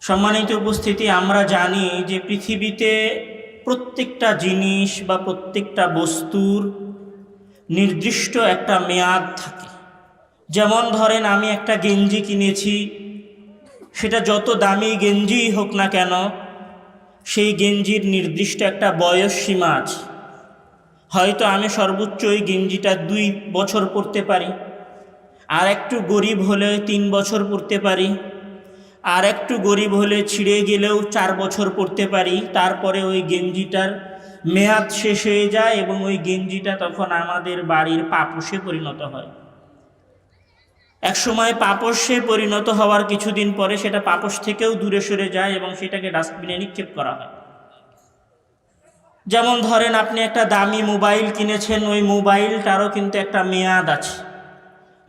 সম্মানিত উপস্থিতি, আমরা জানি যে পৃথিবীতে প্রত্যেকটা জিনিস বা প্রত্যেকটা বস্তুর নির্দিষ্ট একটা মেয়াদ থাকে। যেমন ধরেন, আমি একটা গেঞ্জি কিনেছি, সেটা যত দামি গেঞ্জিই হোক না কেন, সেই গেঞ্জির নির্দিষ্ট একটা বয়স সীমা আছে। হয়তো আমি সর্বোচ্চ ওই গেঞ্জিটা 2 বছর পরতে পারি, আর একটু গরিব হলে 3 বছর পরতে পারি, আর একটু গরিব হলে ছিঁড়ে গেলেও 4 বছর পরতে পারি। তারপরে ওই গেঞ্জিটার মেয়াদ শেষ হয়ে যায় এবং ওই গেঞ্জিটা তখন আমাদের বাড়ির পাপোশে পরিণত হয়। একসময় পাপোশে পরিণত হওয়ার কিছুদিন পরে সেটা পাপোশ থেকেও দূরে সরে যায় এবং সেটাকে ডাস্টবিনে নিক্ষেপ করা হয়। যেমন ধরেন, আপনি একটা দামি মোবাইল কিনেছেন, ওই মোবাইলটারও কিন্তু একটা মেয়াদ আছে।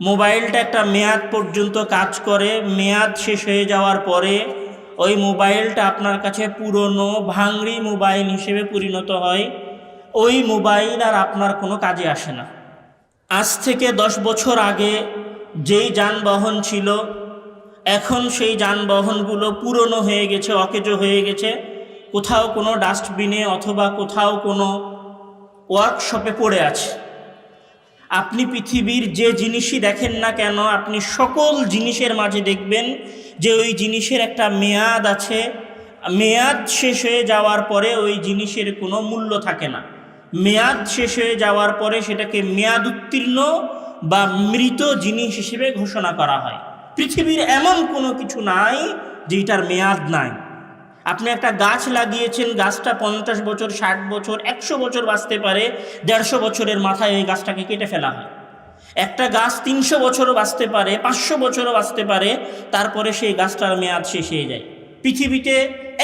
মোবাইলটা একটা মেয়াদ পর্যন্ত কাজ করে, মেয়াদ শেষ হয়ে যাওয়ার পরে ওই মোবাইলটা আপনার কাছে পুরনো ভাঙড়ি মোবাইল হিসেবে পরিণত হয়। ওই মোবাইল আর আপনার কোনো কাজে আসে না। আজ থেকে 10 বছর আগে যেই যানবাহন ছিল, এখন সেই যানবাহনগুলো পুরনো হয়ে গেছে, অকেজো হয়ে গেছে, কোথাও কোনো ডাস্টবিনে অথবা কোথাও কোনো ওয়ার্কশপে পড়ে আছে। আপনি পৃথিবীর যে জিনিসই দেখেন না কেন, আপনি সকল জিনিসের মাঝে দেখবেন যে ওই জিনিসের একটা মেয়াদ আছে। মেয়াদ শেষ হয়ে যাওয়ার পরে ওই জিনিসের কোনো মূল্য থাকে না। মেয়াদ শেষ হয়ে যাওয়ার পরে সেটাকে মেয়াদ উত্তীর্ণ বা মৃত জিনিস হিসেবে ঘোষণা করা হয়। পৃথিবীর এমন কোনো কিছু নাই যেটার মেয়াদ নাই। আপনি একটা গাছ লাগিয়েছেন, গাছটা 50 বছর, 60 বছর, 100 বছর বাঁচতে পারে, 150 বছরের মাথায় ওই গাছটাকে কেটে ফেলা হয়। একটা গাছ 300 বছরও বাঁচতে পারে, 500 বছরও বাঁচতে পারে, তারপরে সেই গাছটার মেয়াদ শেষ হয়ে যায়। পৃথিবীতে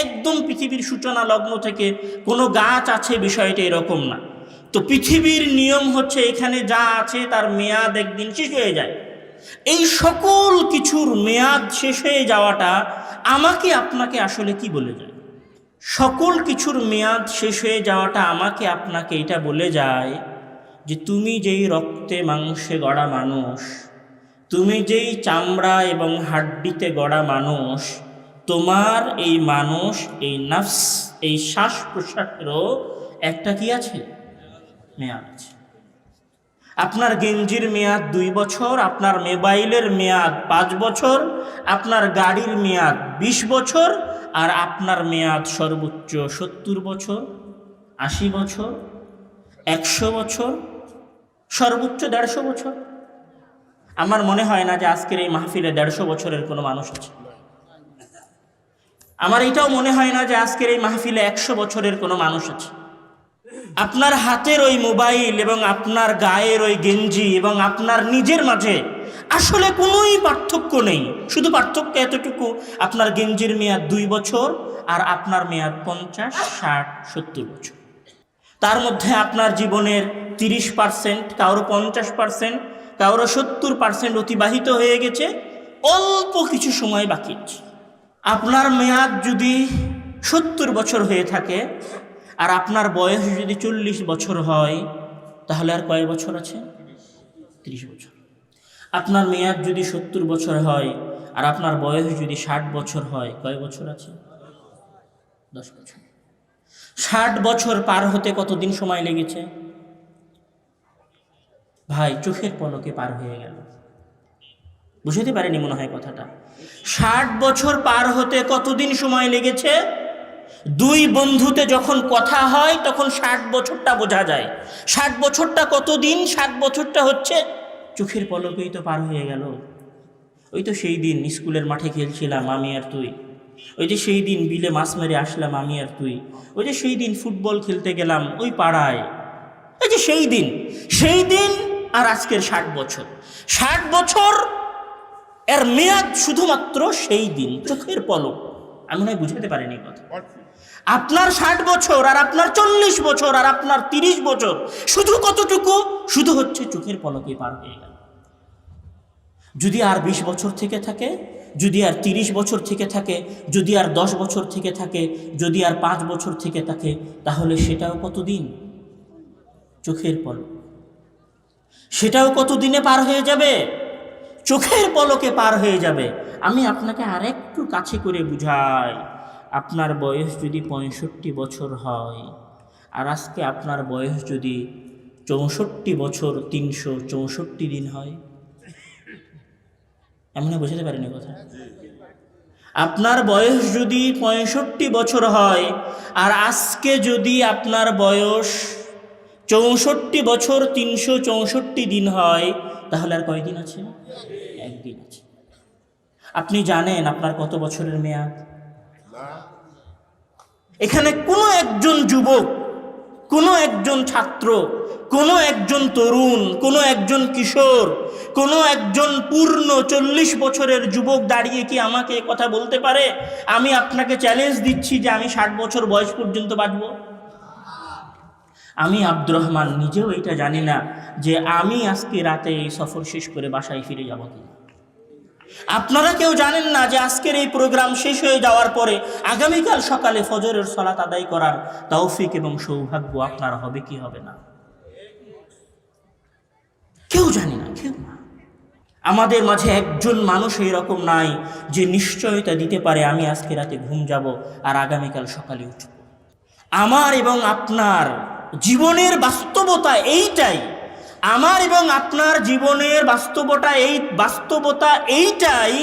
একদম পৃথিবীর সূচনা লগ্ন থেকে কোনো গাছ আছে, বিষয়টা এরকম না। তো পৃথিবীর নিয়ম হচ্ছে, এখানে যা আছে তার মেয়াদ একদিন শেষ হয়ে যায়। এই সকল কিছুর মেয়াদ শেষ হয়ে যাওয়াটা আমাকে আপনাকে আসলে কি বলে যায়? সকল কিছুর মেয়াদ শেষ হয়ে যাওয়াটা আমাকে আপনাকে এটা বলে যায় যে তুমি যেই রক্তে মাংসে গড়া মানুষ, তুমি যেই চামড়া এবং হাড্ডিতে গড়া মানুষ, তোমার এই মানুষ, এই নফস, এই শ্বাস প্রশ্বাসেরও একটা কি আছে? মেয়াদ আছে। আপনার গেঞ্জির মেয়াদ 2 বছর, আপনার মোবাইলের মেয়াদ 5 বছর, আপনার গাড়ির মেয়াদ 20 বছর, আর আপনার মেয়াদ সর্বোচ্চ 70 বছর, 80 বছর, 100 বছর, সর্বোচ্চ 150 বছর। আমার মনে হয় না যে আজকের এই মাহফিলে 150 বছরের কোনো মানুষ আছে। আমার এটাও মনে হয় না যে আজকের এই মাহফিলে 100 বছরের কোনো মানুষ আছে। আপনার হাতের ওই মোবাইল এবং আপনার গায়ের ওই গেঞ্জি এবং আপনার নিজের মাঝে আসলে কোনোই পার্থক্য নেই। শুধু পার্থক্য এতটুকু, আপনার গেঞ্জির মেয়াদ 2 বছর আর আপনার মেয়াদ 50, 60, 70 বছর। তার মধ্যে আপনার জীবনের 30%, কারো 50%, কারো 70% অতিবাহিত হয়ে গেছে, অল্প কিছু সময় বাকি আছে। আপনার মেয়াদ যদি 70 বছর হয়ে থাকে আর আপনার বয়স যদি 40 বছর হয়, তাহলে আর কয় বছর আছে? 30 বছর। আপনার মেয়াদ যদি 70 বছর হয় আর আপনার বয়স যদি 60 বছর হয়, কয় বছর আছে? 10 বছর। 60 বছর পার হতে কতদিন সময় লেগেছে? ভাই, চোখের পলকে পার হয়ে গেল। বুঝতে পারেনি মনে হয় কথাটা। 60 বছর পার হতে কতদিন সময় লেগেছে? 2 বন্ধুতে যখন কথা হয় তখন 60 বছরটা বোঝা যায়। 60 বছরটা কতদিন? 60 বছরটা হচ্ছে চোখের পলকেই তো পার হয়ে গেল। ওই তো সেই দিন স্কুলের মাঠে খেলছিলাম আমি আর তুই, ওই যে সেই দিন বিলে মাছ মেরে আসলাম আমি আর তুই, ওই যে সেই দিন ফুটবল খেলতে গেলাম ওই পাড়ায়, ওই যে সেই দিন আর আজকের 60 বছর। 60 বছর এর মেয়াদ শুধুমাত্র সেই দিন, চোখের পলক। আমি মনে হয় বুঝাতে পারিনি কথা। আপনার 60 বছর আর আপনার 40 বছর আর আপনার 30 বছর শুধু কতটুকু? শুধু হচ্ছে চোখের পলকে পার হয়ে গেল। যদি আর 20 বছর থেকে থাকে, যদি আর 30 বছর থেকে থাকে, যদি আর 10 বছর থেকে থাকে, যদি আর 5 বছর থেকে থাকে, তাহলে সেটাও কতদিন? চোখের পলক। সেটাও কতদিনে পার হয়ে যাবে? চোখের পলকে পার হয়ে যাবে। আমি আপনাকে আরেকটু কাছে করে বুঝাই, আপনার বয়স যদি 65 বছর হয় আর আজকে আপনার বয়স যদি 64 বছর 364 দিন হয়, এমন বুঝতে পারেনি কথা। আপনার বয়স যদি 65 বছর হয় আর আজকে যদি আপনার বয়স 64 বছর 364 দিন হয়, তাহলে আর কয়দিন আছে? একদিন আছে। আপনি জানেন আপনার কত বছরের মেয়াদ? এখানে কোনো একজন যুবক, কোনো একজন ছাত্র, কোনো একজন তরুণ, কোনো একজন কিশোর, কোনো একজন পূর্ণ 40 বছরের যুবক দাঁড়িয়ে কি আমাকে কথা বলতে পারে আমি আপনাকে চ্যালেঞ্জ দিচ্ছি যে আমি 60 বছর বয়স পর্যন্ত বাঁচব? আমি আব্দুর রহমান নিজেও এটা জানি না যে আমি আজকে রাতে এই সফর শেষ করে বাসায় ফিরে যাব কি। আপনারা কেউ জানেন না যে আজকের এই প্রোগ্রাম শেষ হয়ে যাওয়ার পরে আগামীকাল সকালে ফজরের সালাত আদায় করার তৌফিক এবং সৌভাগ্য আপনার হবে কি হবে না। কেউ জানি না, কেউ না। আমাদের মাঝে একজন মানুষ এরকম নাই যে নিশ্চয়তা দিতে পারে আমি আজকে রাতে ঘুম যাব আর আগামীকাল সকালে উঠব। আমার এবং আপনার জীবনের বাস্তবতা এইটাই, আমার এবং আপনার জীবনের বাস্তবতা এইটাই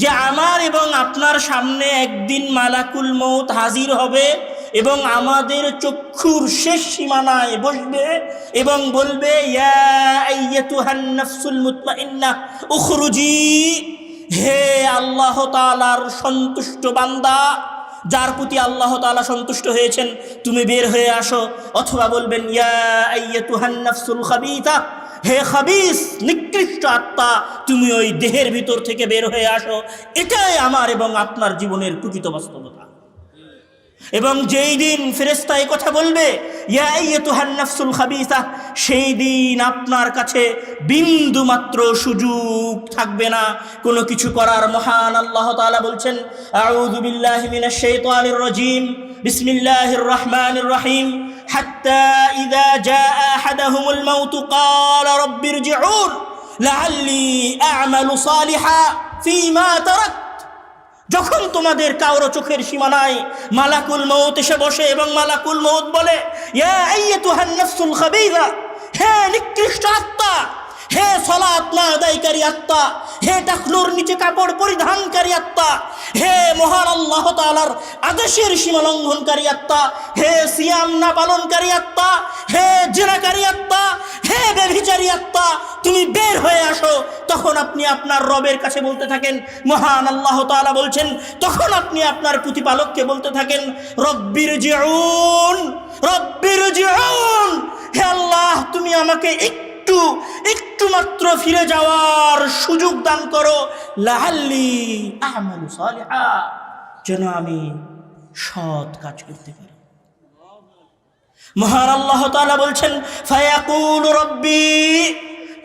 যে আমার এবং আপনার সামনে একদিন মালাকুল মউত হাজির হবে এবং আমাদের চক্ষুর শেষ সীমানায় বসবে এবং বলবে, ইয়া আইয়াতুহান নাফসুল মুতমাইন্নাহ উখরুজি, হে আল্লাহ তাআলার সন্তুষ্ট বান্দা, যার প্রতি আল্লাহ তাআলা সন্তুষ্ট হয়েছেন, তুমি বের হয়ে আসো। অথবা বলবেন, ইয়া আইয়াতুহান নাফসুল খাবিসা, হে খাবিস নিকৃষ্ট আত্মা, তুমি ওই দেহের ভিতর থেকে বের হয়ে আসো। এটাই আমার এবং আপনার জীবনের প্রকৃত বাস্তবতা। এবং যেই দিন ফেরেশতা এই কথা বলবে, ইয়া আইয়াতুহান নাফসুল খাবিসা, সেই দিন আপনার কাছে বিন্দু মাত্র সুযোগ থাকবে না কোনো কিছু করার। মহান আল্লাহ তাআলা বলছেন, আউযু বিল্লাহি মিনাশ শাইতানির রাজীম, বিসমিল্লাহির রহমানির রহিম, হাত্তা ইযা জাআ আহাদাহুমুল মাউত ক্বালা রাব্বিরজিউন লাআল্লি আ'মালু সালিহান ফীমা তারাকত। যখন তোমাদের কারো চোখের সীমানায় মালাকুল মউত এসে বসে এবং মালাকুল মউত বলে, ইয়া আইয়াতুহান নাফসুল খাবিসা, হে নিকৃষ্ট আত্মা, হে সালাত না আদায়কারী আত্মা, হে টাকনুর নিচে কাপড় পরিধানকারী আত্মা, হে মহান আল্লাহ তাআলার আদেশের সীমা লঙ্ঘনকারী আত্মা, হে সিয়াম না পালনকারী আত্মা, হে জিনাকারী আত্মা, হে ব্যভিচারী আত্মা, তুমি বের হয়ে আসো। তখন আপনি আপনার রবের কাছে বলতে থাকেন, মহান আল্লাহ তাআলা বলছেন, তখন আপনি আপনার প্রতিপালককে বলতে থাকেন, রব্বিরজিউন, রব্বিরজিউন, হে আল্লাহ তুমি আমাকে একটু মাত্র ফিরে যাওয়ার সুযোগ দান করো, লাআল্লি আ'মালু সালিহান, যেন আমি সৎ কাজ করতে পারি। মহান আল্লাহ তাআলা বলছেন, ফায়াকুলু রব্বি,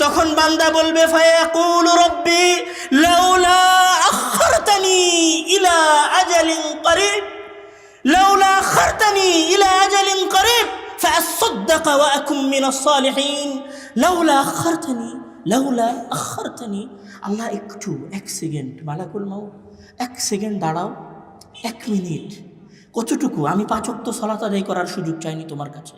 তখন বান্দা বলবে, ফায়াকুলু রব্বি লাউলা আখারতানি ইলা আজালিন করিব, লাউলা আখারতানি ইলা আজালিন করিব فأصدق وأكن من الصالحين লাউলা আখারতানি। আল্লাহ একটু, 1 সেকেন্ড, মালাকুল মউত 1 সেকেন্ড দাঁড়াও, 1 মিনিট, কতটুকু? আমি 5 ওয়াক্ত সালাত আদায় করার সুযোগ চাইনি তোমার কাছে,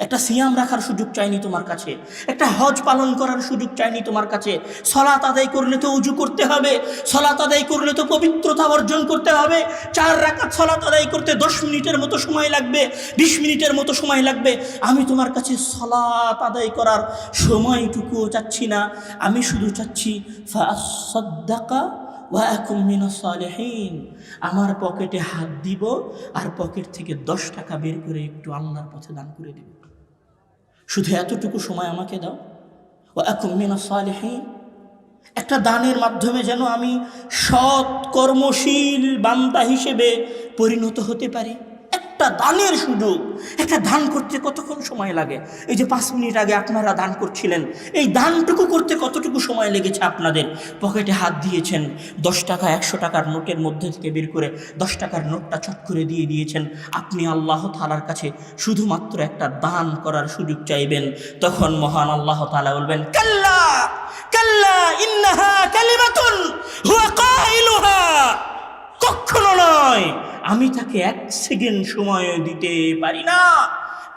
একটা সিয়াম রাখার সুযোগ চাইনি তোমার কাছে, একটা হজ পালন করার সুযোগ চাইনি তোমার কাছে। সালাত আদায় করলে তো ওযু করতে হবে, সালাত আদায় করলে তো পবিত্রতা অর্জন করতে হবে। 4 রাকাত সালাত আদায় করতে 10 মিনিটের মতো সময় লাগবে, 20 মিনিটের মতো সময় লাগবে। আমি তোমার কাছে সালাত আদায় করার সময়টুকুও চাচ্ছি না, আমি শুধু চাচ্ছি ফাআসাদ্দাকা ওয়া আকুম মিনাস সালিহিন, আমার পকেটে হাত দিব আর পকেট থেকে 10 টাকা বের করে একটু আল্লাহর পথে দান করে দিব। শুধু এতটুকু সময় আমাকে দাও। ওয়া আকুম মিনাস সালিহিন, একটা দানের মাধ্যমে যেন আমি সৎ কর্মশীল বান্দা হিসেবে পরিণত হতে পারি। একটা দানের সুযোগ, একটা দান করতে কতক্ষণ সময় লাগে? এই যে 5 মিনিট আগে আপনারা দান করছিলেন, এই দানটুকু করতে কতটুকু সময় লেগেছে আপনাদের? পকেটে হাত দিয়েছেন, 10 টাকা 100 টাকার নোটের মধ্যে থেকে বের করে 10 টাকার নোটটা চট করে দিয়ে দিয়েছেন। আপনি আল্লাহ তাআলার কাছে শুধুমাত্র একটা দান করার সুযোগ চাইবেন, তখন মহান আল্লাহ তাআলা বলবেন, কাল্লা কাল্লা ইন্নাহা কালিমাতুন হুয়া কাইলুহা, কখনো নয়, আমি তাকে 1 সেকেন্ড সময় দিতে পারি না,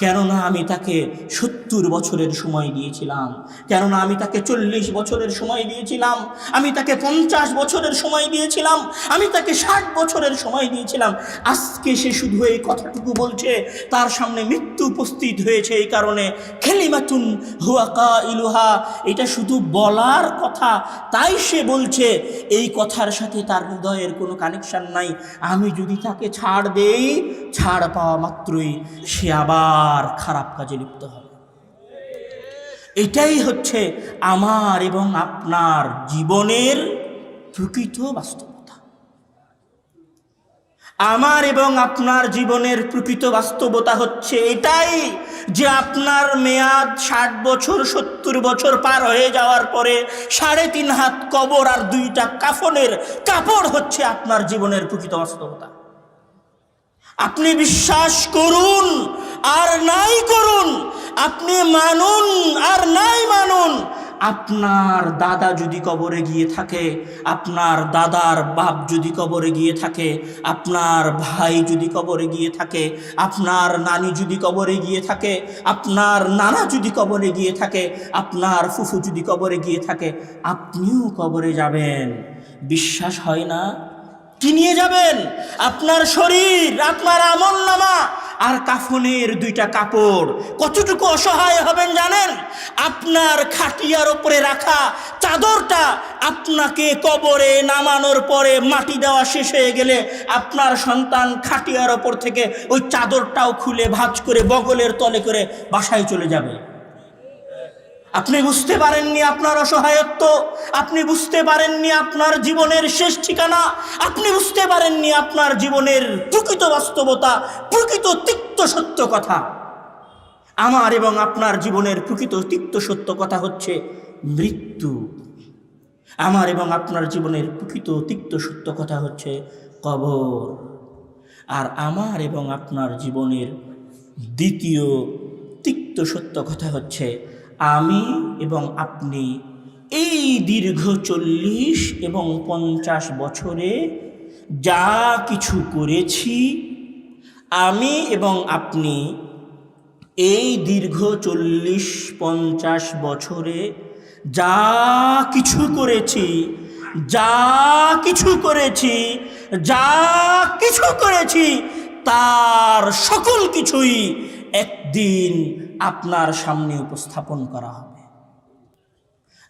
কেননা আমি তাকে 70 বছরের সময় দিয়েছিলাম, কেননা আমি তাকে 40 বছরের সময় দিয়েছিলাম, আমি তাকে 50 বছরের সময় দিয়েছিলাম, আমি তাকে 60 বছরের সময় দিয়েছিলাম। আজকে সে শুধু এই কথাটুকু বলছে, তার সামনে মৃত্যু উপস্থিত হয়েছে, এই কারণে কালিমাতুন হুয়া কাইলুহা, এটা শুধু বলার কথা, তাই সে বলছে। এই কথার সাথে তার হৃদয়ের কোনো কানেকশন নাই। আমি যদি তাকে ছাড় দেই, ছাড় পাওয়া মাত্রই সে আবার খারাপ কাজে লিপ্ত হবে। এটাই হচ্ছে আমার এবং আপনার জীবনের প্রকৃত বাস্তবতা। আমার এবং আপনার জীবনের প্রকৃত বাস্তবতা হচ্ছে এটাই যে আপনার মেয়াদ 60 বছর 70 বছর পার হয়ে যাওয়ার পরে 3.5 হাত কবর আর 2টা কাফনের কাপড় হচ্ছে আপনার জীবনের প্রকৃত বাস্তবতা। আপনি বিশ্বাস করুন আর নাই করুন, আপনি মানুন আর নাই মানুন, আপনার দাদা যদি কবরে গিয়ে থাকে, আপনার দাদার বাপ যদি কবরে গিয়ে থাকে, আপনার ভাই যদি কবরে গিয়ে থাকে, আপনার নানি যদি কবরে গিয়ে থাকে, আপনার নানা যদি কবরে গিয়ে থাকে, আপনার ফুফু যদি কবরে গিয়ে থাকে, আপনিও কবরে যাবেন। বিশ্বাস হয় না? কি নিয়ে যাবেন? আপনার শরীর, আপনার আমলনামা আর কাফনের 2টা কাপড়। কতটুকু অসহায় হবেন জানেন? আপনার খাটিয়ার উপরে রাখা চাদরটা আপনাকে কবরে নামানোর পরে মাটি দেওয়া শেষ হয়ে গেলে আপনার সন্তান খাটিয়ার ওপর থেকে ওই চাদরটাও খুলে ভাঁজ করে বগলের তলে করে বাসায় চলে যাবে। আপনি বুঝতে পারেননি আপনার অসহায়ত্ব, আপনি বুঝতে পারেননি আপনার জীবনের শেষ ঠিকানা, আপনি বুঝতে পারেননি আপনার জীবনের প্রকৃত বাস্তবতা, প্রকৃত তিক্ত সত্য কথা। আমার এবং আপনার জীবনের প্রকৃত তিক্ত সত্য কথা হচ্ছে মৃত্যু। আমার এবং আপনার জীবনের প্রকৃত তিক্ত সত্য কথা হচ্ছে কবর। আর আমার এবং আপনার জীবনের দ্বিতীয় তিক্ত সত্য কথা হচ্ছে আমি এবং আপনি এই দীর্ঘ 40 এবং 50 বছরে যা কিছু করেছি, আমি এবং আপনি এই দীর্ঘ 40-50 বছরে যা কিছু করেছি, যা কিছু করেছি, যা কিছু করেছি, তার সকল কিছুই একদিন আপনার সামনে উপস্থাপন করা হবে।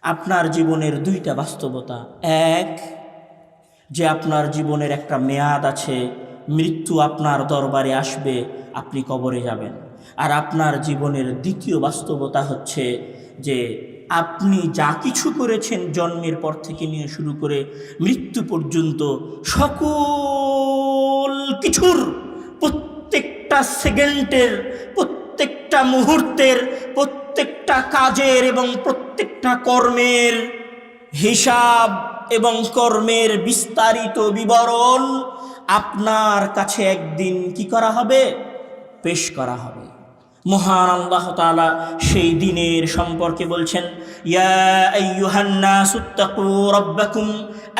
আপনার জীবনের 2টা বাস্তবতা, এক যে আপনার জীবনের একটা মেয়াদ আছে, মৃত্যু আপনার দরবারে আসবে, আপনি কবরে যাবেন। আর আপনার জীবনের দ্বিতীয় বাস্তবতা হচ্ছে যে আপনি যা কিছু করেছেন জন্মের পর থেকে নিয়ে শুরু করে মৃত্যু পর্যন্ত সকল কিছুর, প্রত্যেকটা সেকেন্ডের, প্রত্যেকটা মুহূর্তের, প্রত্যেকটা কাজের এবং প্রত্যেকটা কর্মের হিসাব এবং কর্মের বিস্তারিত বিবরণ আপনার কাছে একদিন কি করা হবে? পেশ করা হবে। মহান আল্লাহ তাআলা সেই দিনের সম্পর্কে বলছেন, ইয়া আইয়ুহান নাসুত্তাকু রাব্বাকুম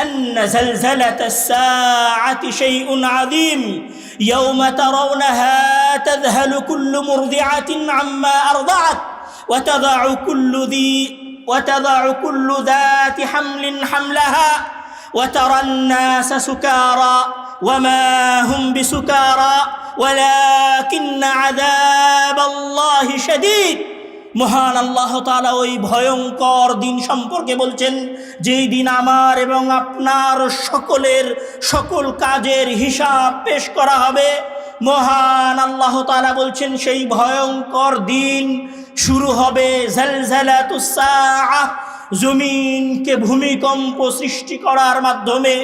আন্না যালযালাতাস সাআতি শাইউন আযীম ইয়াওমা তারাউনাহা তাযহালু কুল্লু মুরদিআতিন আম্মা আরদাআত ওয়া তাদাউ কুল্লু যাতি হামলিন হামলাহা ওয়া তারান নাসা সুকারা ওয়া মা হুম বিসুকারা ওয়ালাকিন্না আযাবাল্লাহি শাদীদ। মহান আল্লাহ তাআলা ওই ভয়ঙ্কর দিন সম্পর্কে বলছেন, যেই দিন আমার এবং আপনার সকলের সকল কাজের হিসাব পেশ করা হবে। মহান আল্লাহ তাআলা বলছেন সেই ভয়ঙ্কর দিন শুরু হবে জালজালাতুস সাআহ, জমিনকে ভূমিকম্প সৃষ্টি করার মাধ্যমে,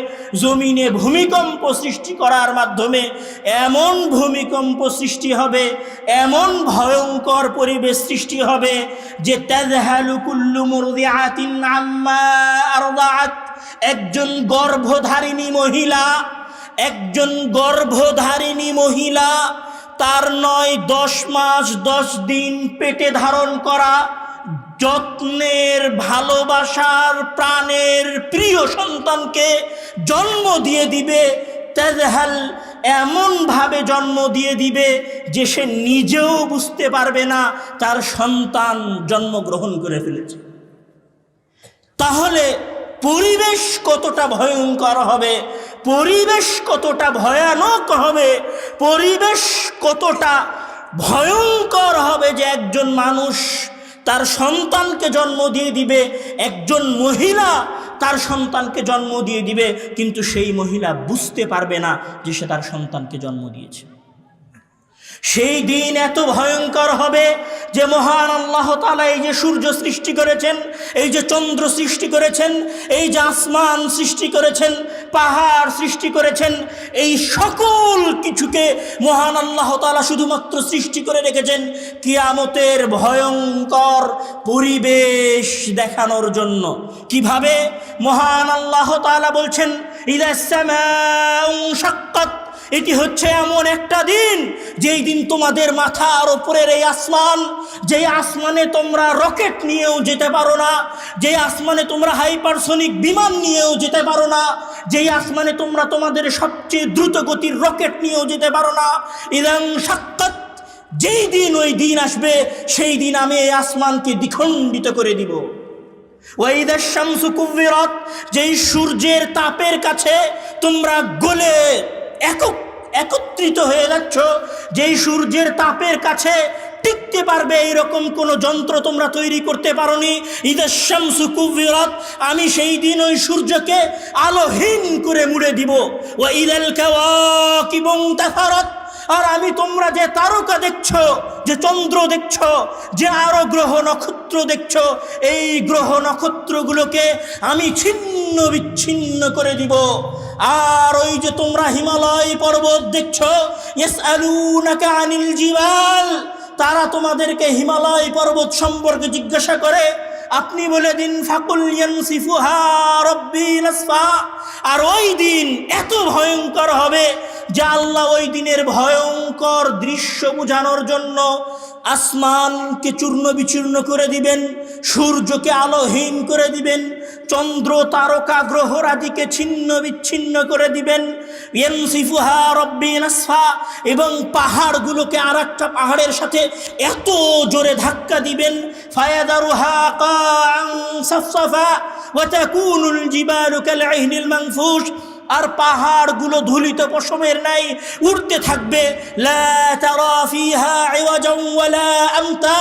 জমিনে ভূমিকম্প সৃষ্টি করার মাধ্যমে এমন ভূমিকম্প সৃষ্টি হবে, এমন ভয়ঙ্কর পরিবেশ সৃষ্টি হবে যে তাযহালু কুল্লু মুরদিআতিন আম্মা আরদাআত, একজন গর্ভধারিণী মহিলা তার 9-10 মাস 10 দিন পেটে ধারণ করা যত্নের, ভালোবাসার, প্রাণের প্রিয় সন্তানকে জন্ম দিয়ে দিবে, তাজহাল এমনভাবে জন্ম দিয়ে দিবে যে সে নিজেও বুঝতে পারবে না তার সন্তান জন্মগ্রহণ করে ফেলেছে। তাহলে পরিবেশ কতটা ভয়ঙ্কর হবে, পরিবেশ কতটা ভয়ানক হবে, পরিবেশ কতটা ভয়ঙ্কর হবে যে একজন মানুষ তার সন্তানকে জন্ম দিয়ে দিবে, একজন মহিলা তার সন্তানকে জন্ম দিয়ে দিবে, কিন্তু সেই মহিলা বুঝতে পারবে না যে সে তার সন্তানকে জন্ম দিয়েছে। সেই দিন এত ভয়ঙ্কর হবে যে মহান আল্লাহ তাআলা এই যে সূর্য সৃষ্টি করেছেন, এই যে চন্দ্র সৃষ্টি করেছেন, এই যে আসমান সৃষ্টি করেছেন, পাহাড় সৃষ্টি করেছেন, এই সকল কিছুকে মহান আল্লাহ তাআলা শুধুমাত্র সৃষ্টি করে রেখেছেন কিয়ামতের ভয়ঙ্কর পরিবেশ দেখানোর জন্য। কিভাবে? মহান আল্লাহ তাআলা বলছেন, ইদাস সামাউ শাক্কাত, এটি হচ্ছে এমন একটা দিন যেই দিন তোমাদের মাথার ওপরের এই আসমান, যেই আসমানে তোমরা রকেট নিয়েও যেতে পারো না, যেই আসমানে তোমরা হাইপারসোনিক বিমান নিয়েও যেতে পারো না, যেই আসমানে তোমরা তোমাদের সবচেয়ে দ্রুত গতির রকেট নিয়েও যেতে পারো না, ইদান শাক্কাত, যেই দিন ওই দিন আসবে সেই দিন আমি এই আসমানকে দ্বিখণ্ডিত করে দিব। ওয়াইদাশ শামসু কুব্বিরাত, যেই সূর্যের তাপের কাছে তোমরা গলে একত্রিত হয়ে যাচ্ছ, যেই সূর্যের তাপের কাছে টিকতে পারবে এইরকম কোনো যন্ত্র তোমরা তৈরি করতে পারোনি। ইদাশ শামসু কুব্বিরাত, আমি সেই দিন ওই সূর্যকে আলোহীন করে মুড়ে দিব। ওয়া ইদাল কাওয়াকিবু ইনতাসারাত, আর আমি তোমরা যে তারকা দেখছো, যে চন্দ্র দেখছো, যে আরো গ্রহ নক্ষত্র দেখছো, এই গ্রহ নক্ষত্রগুলোকে আমি ছিন্ন বিচ্ছিন্ন করে দিব। আর ওই যে তোমরা হিমালয় পর্বত দেখছো, ইয়াসআলুনাকা আনিল জিবাল, তারা তোমাদেরকে হিমালয় পর্বত সম্পর্কে জিজ্ঞাসা করে, আপনি বলে দিন ফাকুল ইয়ানসিফুহা রাব্বি নাসফা। আর ওই দিন এত ভয়ঙ্কর হবে যে আল্লাহ ওই দিনের ভয়ঙ্কর দৃশ্য বোঝানোর জন্য আসমানকে চূর্ণ বিচূর্ণ করে দিবেন, সূর্যকে আলোহীন করে দিবেন, চন্দ্র তারকা গ্রহরাদিকে ছিন্ন বিচ্ছিন্ন করে দিবেন। ইয়ানসিফুহা রাব্বি নাসফা, এবং পাহাড়গুলোকে আর একটা পাহাড়ের সাথে এত জোরে ধাক্কা দিবেন, ফায়াদারুহা কাআন সাফসাফা ওয়া তাকুনুল জিবালু কালইহনিল মানফুশ, আর পাহাড়গুলো ধুলিত পশমের নাই উড়তে থাকবে। লা তারা ফিহা ইওয়াজান ওয়ালা আমতা,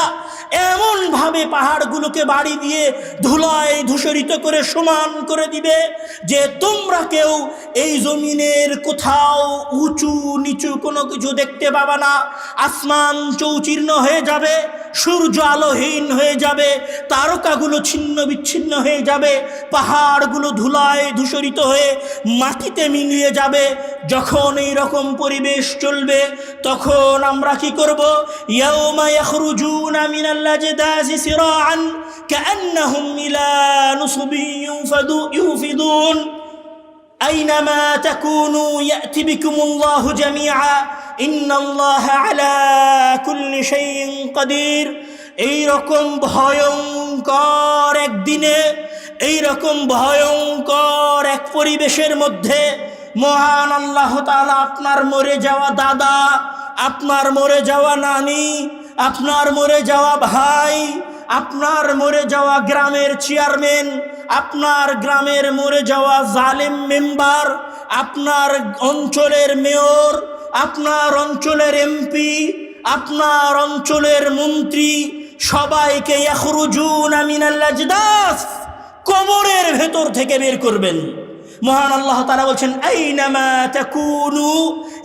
এমন ভাবে পাহাড়গুলোকে বাড়ি দিয়ে ধুলায় ধূসরিত করে সমান করে দিবে যে তোমরা কেউ এই জমিনের কোথাও উঁচু নিচু কোনো কিছু দেখতে পাবে না। আসমান চৌচির্ণ হয়ে যাবে, সূর্য আলোহীন হয়ে যাবে, তারকাগুলো ছিন্ন বিচ্ছিন্ন হয়ে যাবে, পাহাড়গুলো ধুলায় ধূসরিত হয়ে মাটিতে মিলিয়ে যাবে। যখন এই রকম পরিবেশ চলবে তখন আমরা কি করব? ইয়াউমা ইয়াখরুজুনা মিনাল আজদাসি সিরাআন কাআন্নাহুম ইলা নুসবিন ইউফিদুন আইনামা তাকুনু ইয়াতি বিকুমুল্লাহু জামিআ ইন্নাল্লাহা আলা কুল্লি শাইইন কাদির। এইরকম ভয়ঙ্কর একদিনে, এইরকম ভয়ঙ্কর এক পরিবেশের মধ্যে মহান আল্লাহ তাআলা আপনার মরে যাওয়া দাদা, আপনার মরে যাওয়া নানি, আপনার মরে যাওয়া ভাই, আপনার মরে যাওয়া গ্রামের চেয়ারম্যান, আপনার গ্রামের মরে যাওয়া জালেম মেম্বার, আপনার অঞ্চলের মেয়র, আপনার অঞ্চলের এমপি, আপনার অঞ্চলের মন্ত্রী, সবাইকে ইয়াখরুজুনা মিনাল আজদাস, কবরের ভেতর থেকে বের করবেন। মহান আল্লাহ তাআলা বলছেন, আইনামা তাকুনু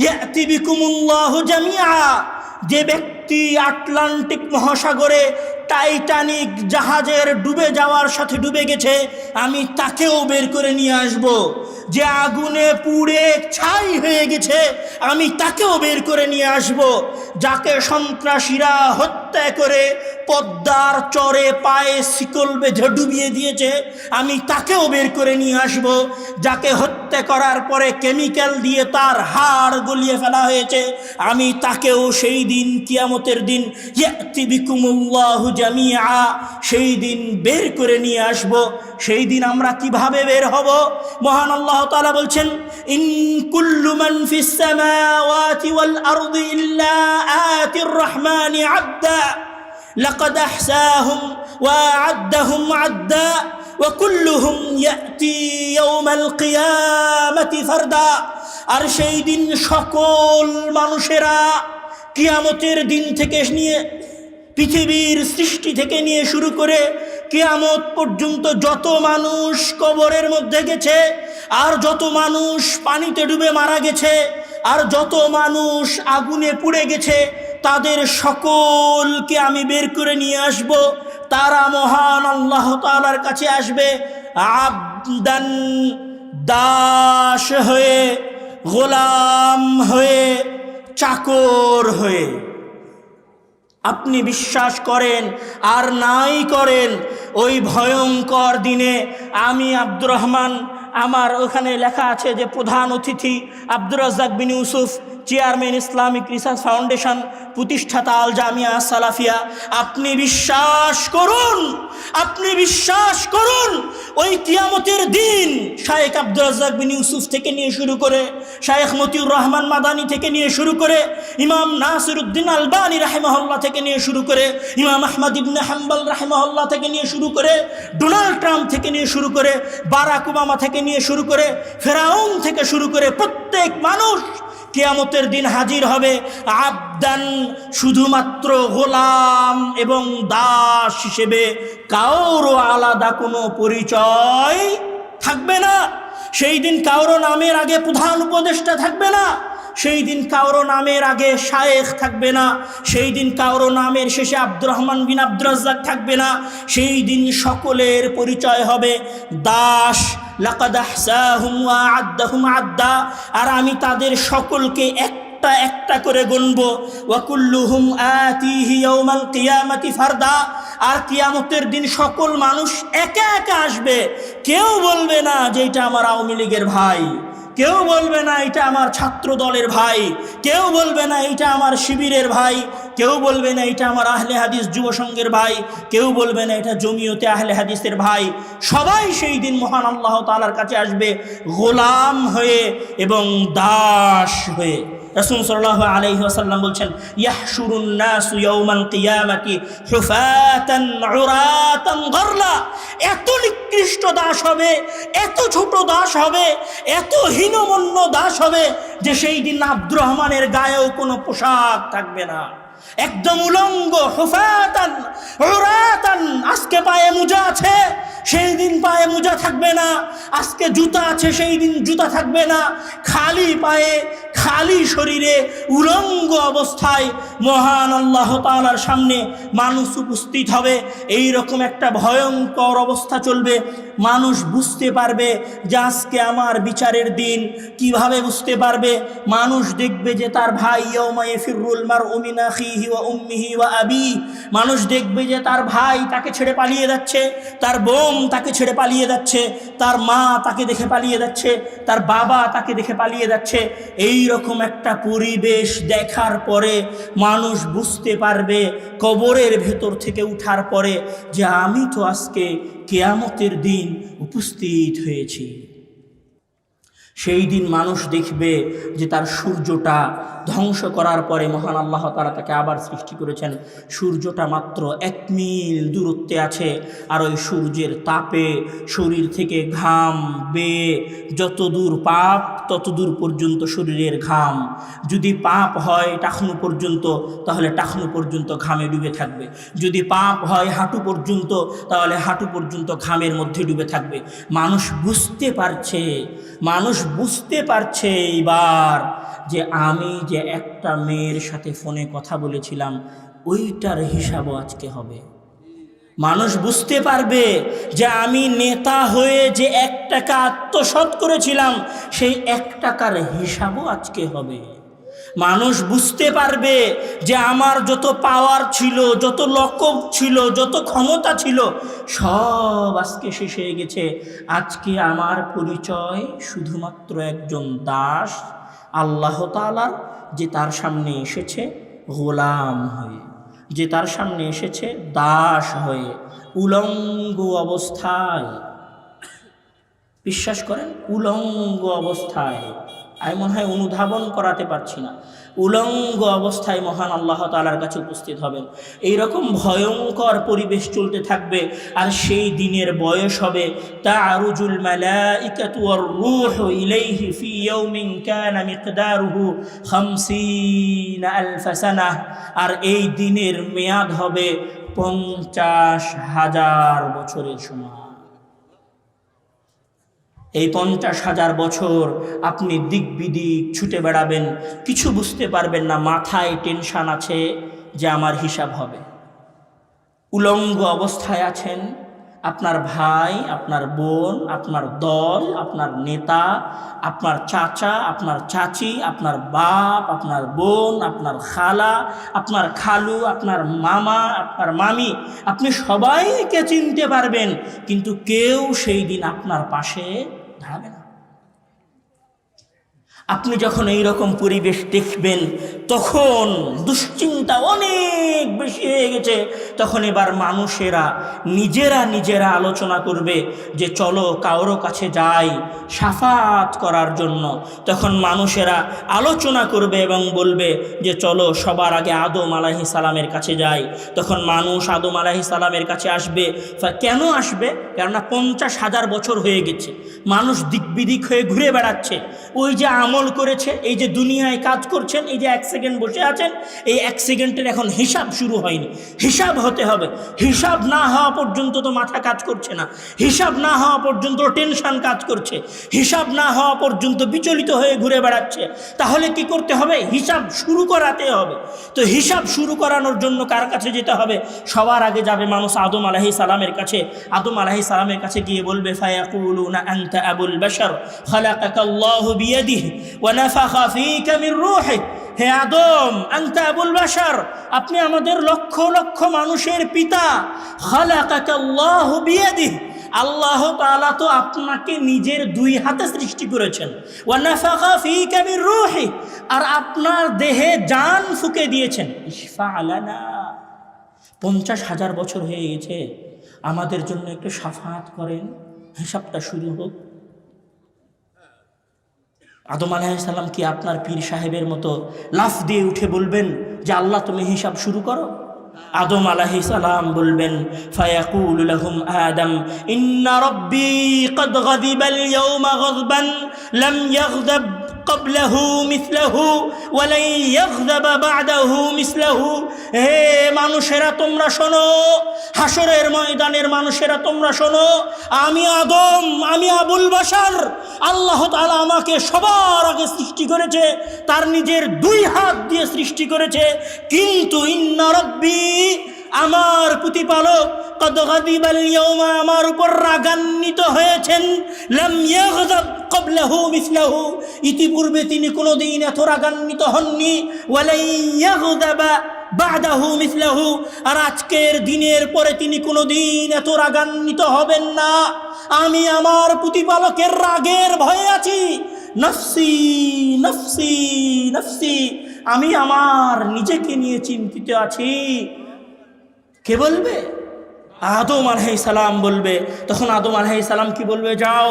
ইয়াতি বিকুমুল্লাহু জামিআ। যে ব্যক্তি আটলান্টিক মহাসাগরে টাইটানিক জাহাজের ডুবে যাওয়ার সাথে ডুবে গেছে, আমি তাকেও বের করে নিয়ে আসব। যে আগুনে পুড়ে ছাই হয়ে গেছে, আমি তাকেও বের করে নিয়ে আসব। যাকে সন্ত্রাসীরা হত্যা করে পদ্মার চরে পায়ে শিকল বেঁধে ডুবিয়ে দিয়েছে, আমি তাকেও বের করে নিয়ে আসব। যাকে হত্যা করার পরে কেমিক্যাল দিয়ে তার হাড় গলিয়ে ফেলা হয়েছে, আমি তাকেও সেই দিন কিয়ামতের দিন ইয়াতি বিকুমুল্লাহু জামিআ, সেই দিন বের করে নিয়ে আসব। সেই দিন আমরা কিভাবে বের হব? মহান আল্লাহ তাআলা বলছেন, ইন কুল্লু মান ফিস সামাওয়াতি ওয়াল আরদি ইল্লা আতির রহমানি আবদা লাকাদ আহসাহুম ওয়া আ'আদ্দাহুম আ'দ্দা ওয়া কুল্লুহুম ইয়াতি ইয়াওমাল কিয়ামাতি ফারদা। আর সেই দিন সকল মানুষেরা কিয়ামতের দিন থেকে নিয়ে, পৃথিবীর সৃষ্টি থেকে নিয়ে শুরু করে কিয়ামত পর্যন্ত যত মানুষ কবরের মধ্যে গেছে, আর যত মানুষ পানিতে ডুবে মারা গেছে, আর যত মানুষ আগুনে পুড়ে গেছে, তাদের সকলকে আমি বের করে নিয়ে আসব। তারা মহান আল্লাহ তাআলার কাছে আসবে আবদান, দাস হয়ে, গোলাম হয়ে, চাকর হয়ে। আপনি বিশ্বাস করেন আর নাই করেন, ওই ভয়ঙ্কর দিনে আমি আব্দুর রহমান, আমার ওখানে লেখা আছে যে প্রধান অতিথি Abdur Razzak bin Yusuf, chairman Islamic research foundation, প্রতিষ্ঠাতা আল জামিয়া সালাফিয়া। আপনি বিশ্বাস করুন, আপনি বিশ্বাস করুন, ওই কিয়ামতের দিন শায়েখ আব্দুর রাজ্জাক বিন ইউসুফ থেকে নিয়ে শুরু করে, শায়েখ মতিউর রহমান মাদানী থেকে নিয়ে শুরু করে, ইমাম নাসিরউদ্দিন আলবানী রাহিমাহুল্লাহ থেকে নিয়ে শুরু করে, ইমাম আহমদ ইবনে হাম্বল রাহিমাহুল্লাহ থেকে নিয়ে শুরু করে, ডোনাল্ড ট্রাম্প থেকে নিয়ে শুরু করে, বারাক ওবামা থেকে নিয়ে শুরু করে, ফেরাউন থেকে শুরু করে প্রত্যেক মানুষ কিয়ামতের দিন হাজির হবে আবদান, শুধুমাত্র গোলাম এবং দাস হিসেবে। কারো আলাদা কোনো পরিচয় থাকবে না। সেই দিন কারো নামের আগে প্রধান উপদেষ্টা থাকবে না, সেই দিন কারো নামের আগে শায়েখ থাকবে না, সেই দিন কারো নামের শেষে আব্দুর রহমান বিন আব্দুর রাজ্জাক থাকবে না। সেই দিন সকলের পরিচয় হবে দাস। লাকাদ আহসাহুম ওয়া আ'আদ্দাহুম আ'দ্দা। আর আমি তাদের সকলকে একটা একটা করে গুনবো। ওয়া কুল্লুহুম আতিহি ইয়াউমাল কিয়ামাতি ফারদা। আর কিয়ামতের দিন সকল মানুষ একা একা আসবে। কেউ বলবে না যে এটা আমার আওয়ামী লীগের ভাই, কেউ বলবে না এটা আমার ছাত্র দলের ভাই, কেউ বলবে না এটা আমার শিবিরের ভাই, কেউ বলবে না এটা আমার আহলে হাদিস যুব সংঘের ভাই, কেউ বলবে না এটা জমিয়তে আহলে হাদিসের ভাই। সবাই সেই দিন মহান আল্লাহ তাআলার কাছে আসবে গোলাম হয়ে এবং দাস হয়ে। রাসূল সাল্লাল্লাহু আলাইহি ওয়াসাল্লাম বলছেন, ইয়াহশুরুন নাসু ইয়াউমাল কিয়ামাতি হুফাতান উরাতান গরলা। এত নিকৃষ্ট দাস হবে, এত ছোট দাস হবে, এত হীনমন্য দাস হবে যে সেই দিন আব্দুর রহমানের গায়েও কোনো পোশাক থাকবে না, একদম উলঙ্গ। হুফাতান উরাতান। আজকে পায়ে মোজা আছে, সেই দিন পায়ে মোজা থাকবে না। আজকে জুতা আছে, সেই দিন জুতা থাকবে না। খালি পায়ে, খালি শরীরে, উলঙ্গ অবস্থায় মহান আল্লাহ তাআলার সামনে মানুষ উপস্থিত হবে। এই রকম একটা ভয়ঙ্কর অবস্থা চলবে। মানুষ বুঝতে পারবে যে আজকে আমার বিচারের দিন। কিভাবে বুঝতে পারবে? মানুষ দেখবে যে তার ভাই, ইয়াউমা ইয়াফিরুল মারউ মিন আখিহি ওয়া উম্মিহি ওয়া আবি। মানুষ দেখবে যে তার ভাই তাকে ছেড়ে পালিয়ে যাচ্ছে, তার বোন তাকে ছেড়ে পালিয়ে যাচ্ছে, তার মা তাকে দেখে পালিয়ে যাচ্ছে, তার বাবা তাকে দেখে পালিয়ে যাচ্ছে। এই রকম একটা পরিবেশ দেখার পরে মানুষ বুঝতে পারবে কবরের ভেতর থেকে উঠার পরে যে আমি তো আজকে কিয়ামতের দিন উপস্থিত হয়েছি। সেই দিন মানুষ দেখবে যে তার সূর্যটা ধ্বংস করার পরে মহান আল্লাহ তাআলা তাকে আবার সৃষ্টি করেছেন। সূর্যটা মাত্র 1 মিল দূরত্বে আছে, আর ওই সূর্যের তাপে শরীর থেকে ঘাম বেয়ে যত দূর পাপ তত দূর পর্যন্ত শরীরের ঘাম। যদি পাপ হয় টাখনু পর্যন্ত, তাহলে টাখনু পর্যন্ত ঘামে ডুবে থাকবে। যদি পাপ হয় হাঁটু পর্যন্ত, তাহলে হাঁটু পর্যন্ত ঘামের মধ্যে ডুবে থাকবে। মানুষ বুঝতে পারছে, মানুষ বুঝতে পারছে এইবার যে আমি যে একটা মেয়ের সাথে ফোনে কথা বলেছিলাম ওইটার হিসাবও আজকে হবে। মানুষ বুঝতে পারবে যে আমি নেতা হয়ে যে 1 টাকা আত্মসাৎ করেছিলাম সেই 1 টাকার হিসাবও আজকে হবে। মানুষ বুঝতে পারবে যে আমার যত পাওয়ার ছিল, যত লকব ছিল, যত ক্ষমতা ছিল, সব আজকে শেষ হয়ে গেছে। আজকে আমার পরিচয় শুধুমাত্র একজন দাস আল্লাহ তাআলার, যে তার সামনে এসেছে গোলাম হয়ে, যে তার সামনে এসেছে দাস হয়ে, উলঙ্গ অবস্থায়। বিশ্বাস করেন, উলঙ্গ অবস্থায়। আমি মনে হয় অনুধাবন করাতে পারছি না। উলঙ্গ অবস্থায় মহান আল্লাহ তাআলার কাছে উপস্থিত হবেন। এইরকম ভয়ঙ্কর পরিবেশ চলতে থাকবে। আর সেই দিনের বয়স হবে তা'রুজুল মালাইকাতু ওয়ার রূহু ইলাইহি ফি ইয়াউমিন কানা মিকদারুহু 50 আলফ সানাহ। আর এই দিনের মেয়াদ হবে 50,000 বছরের সমান। এই 50,000 বছর আপনি দিক বিদিক ছুটে বেড়াবেন, কিছু বুঝতে পারবেন না। মাথায় টেনশন আছে যে আমার হিসাব হবে। উলঙ্গ অবস্থায় আছেন, আপনার ভাই, আপনার বোন, আপনার দল, আপনার নেতা, আপনার চাচা, আপনার চাচি, আপনার বাপ, আপনার বোন, আপনার খালা, আপনার খালু, আপনার মামা, আপনার মামি, আপনি সবাইকে চিনতে পারবেন, কিন্তু কেউ সেই দিন আপনার পাশে দাঁড়াবে না। আপনি যখন এই রকম পরিবেশ দেখবেন, তখন দুশ্চিন্তা অনেক বেশি হয়ে গেছে। তখন এবার মানুষেরা নিজেরা আলোচনা করবে যে চলো কারো কাছে যাই শাফাত করার জন্য। তখন মানুষেরা আলোচনা করবে এবং বলবে যে চলো সবার আগে আদম আলাইহিস সালামের কাছে যাই। তখন মানুষ আদম আলাইহিস সালামের কাছে আসবে। কেন আসবে? কেননা 50,000 বছর হয়ে গেছে, মানুষ দিকবিদিক হয়ে ঘুরে বেড়াচ্ছে। ওই যে আমল করেছে, এই যে দুনিয়ায় কাজ করছেন, এই যে 1 সেকেন্ড বসে আছেন, এই 1 সেকেন্ডের এখন হিসাব শুরু হয়নি। হিসাব হতে হবে। হিসাব না হওয়া পর্যন্ত তো মাথা কাজ করছে না, হিসাব না হওয়া পর্যন্ত টেনশন কাজ করছে, হিসাব না হওয়া পর্যন্ত বিচলিত হয়ে ঘুরে বেড়াচ্ছে। তাহলে কি করতে হবে? হিসাব শুরু করাতে হবে। তো হিসাব শুরু করানোর জন্য কার কাছে যেতে হবে? সবার আগে যাবে মানুষ আদম আলাইহিস সালামের কাছে। আদম আলাইহিস সালামের কাছে গিয়ে বলবে ফায়াকুলুনা আনতা আবুল বাশার খালাকাকাল্লাহু বিয়াদিহি ওয়া নাফাখা ফীকা মির রূহিহি। হে আদম, আনতা আবুল বাশার, আপনি আমাদের লক্ষ লক্ষ মানুষের পিতা। খালাকাকাল্লাহু বিয়াদিহি, আল্লাহ তাআলা তো আপনাকে নিজের 2 হাতে সৃষ্টি করেছেন। ওয়া নাফাখা ফীকা মির রূহিহি, আর আপনার দেহে জান ফুঁকে দিয়েছেন। ইশফা লানা, 50,000 বছর হয়ে গেছে, আমাদের জন্য একটু শাফাত করেন, হিসাবটা শুরু হোক। আদম আলাইহিস সালাম কি আপনার পীর সাহেবের মতো লাফ দিয়ে উঠে বলবেন যে আল্লাহ তুমি হিসাব শুরু করো? আদম আলাইহিস সালাম বলবেন ফায়াকুলু লাহুম আদম ইন্না রাব্বী ক্বাদ গাযিবাল ইয়াওমা গাযবান লাম ইয়াগযাব ক্বাবলাহু মিসলাহু ওয়া লা ইয়াগযাব বা'দাহু মিসলাহু। হে মানুষেরা তোমরা শোনো, হাসরের ময়দানের মানুষেরা তোমরা শোনো, আমি আদম, আমি আবুল বাশার, আল্লাহ তাআলা আমাকে সবার আগে সৃষ্টি করেছে, তার নিজের 2 হাত দিয়ে সৃষ্টি করেছে। কিন্তু ইন্না রাব্বী, আমার প্রতিপালক, ক্বাদ গাযিবাল ইয়াওমা, আমার উপর রাগান্বিত হয়েছেন, লাম ইয়াগযাব ক্বাবলাহু মিসলাহু, ইতিপূর্বে তিনি কোনোদিন এত রাগান্বিত হননি, ওয়া লা ইয়াগযাবা বা'দাহু মিসলাহু, আর আজকের দিনের পরে তিনি কোনোদিন এত রাগান্বিত হবেন না। আমি আমার প্রতিপালকের রাগের ভয়ে আছি। নফসি নফসি নফসি, আমি আমার নিজেকে নিয়ে চিন্তিত আছি। কে বলবে? আদম আলাইহিস সালাম বলবে। তখন আদম আলাইহিস সালাম কি বলবে? যাও